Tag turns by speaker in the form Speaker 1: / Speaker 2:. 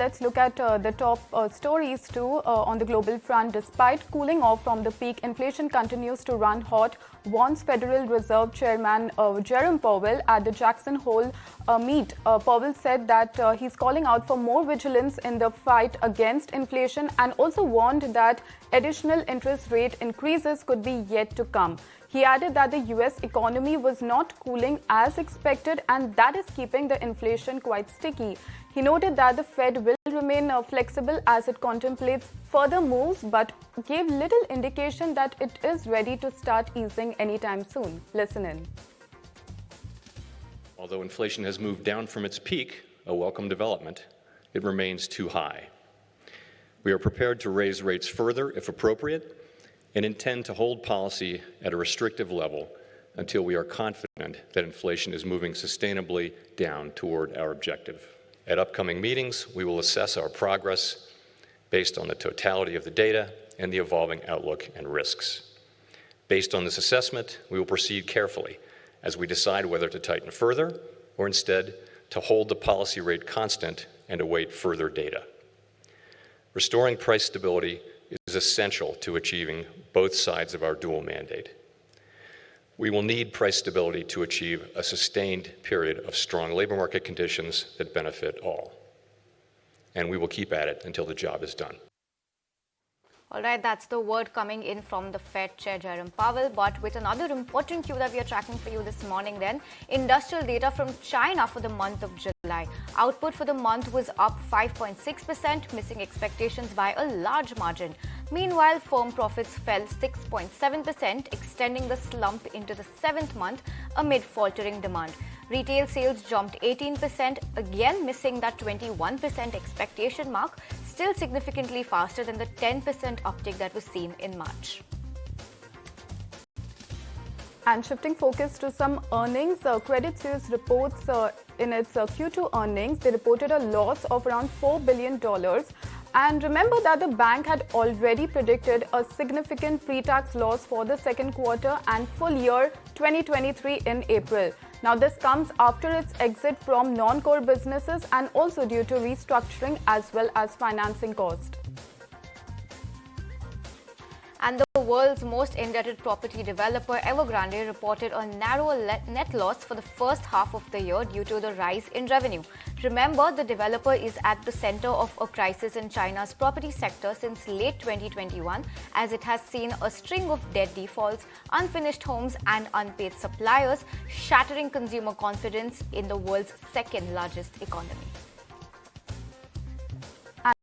Speaker 1: let's look at the top stories too on the global front. Despite cooling off from the peak, inflation continues to run hot, warns Federal Reserve Chairman Jerome Powell at the Jackson Hole meet. Powell said that he's calling out for more vigilance in the fight against inflation and also warned that additional interest rate increases could be yet to come. He added that the US economy was not cooling as expected, and that is keeping the inflation quite sticky. He noted that the Fed will remain flexible as it contemplates further moves, but gave little indication that it is ready to start easing anytime soon. Listen in.
Speaker 2: Although inflation has moved down from its peak, a welcome development, it remains too high. We are prepared to raise rates further if appropriate, and intend to hold policy at a restrictive level until we are confident that inflation is moving sustainably down toward our objective. At upcoming meetings, we will assess our progress based on the totality of the data and the evolving outlook and risks. Based on this assessment, we will proceed carefully as we decide whether to tighten further or instead to hold the policy rate constant and await further data. Restoring price stability is essential to achieving both sides of our dual mandate. We will need price stability to achieve a sustained period of strong labor market conditions that benefit all. And we will keep at it until the job is done.
Speaker 3: All right, that's the word coming in from the Fed Chair Jerome Powell. But with another important cue that we are tracking for you this morning then, industrial data from China for the month of July. Output for the month was up 5.6%, missing expectations by a large margin. Meanwhile, firm profits fell 6.7%, extending the slump into the 7th month amid faltering demand. Retail sales jumped 18%, again missing that 21% expectation mark, still significantly faster than the 10% uptick that was seen in March.
Speaker 1: And shifting focus to some earnings, Credit Suisse reports in its Q2 earnings, they reported a loss of around $4 billion. And remember that the bank had already predicted a significant pre-tax loss for the second quarter and full year 2023 in April. Now, this comes after its exit from non-core businesses and also due to restructuring as well as financing cost.
Speaker 3: And the world's most indebted property developer, Evergrande, reported a narrow net loss for the first half of the year due to the rise in revenue. Remember, the developer is at the center of a crisis in China's property sector since late 2021, as it has seen a string of debt defaults, unfinished homes and unpaid suppliers, shattering consumer confidence in the world's second largest economy.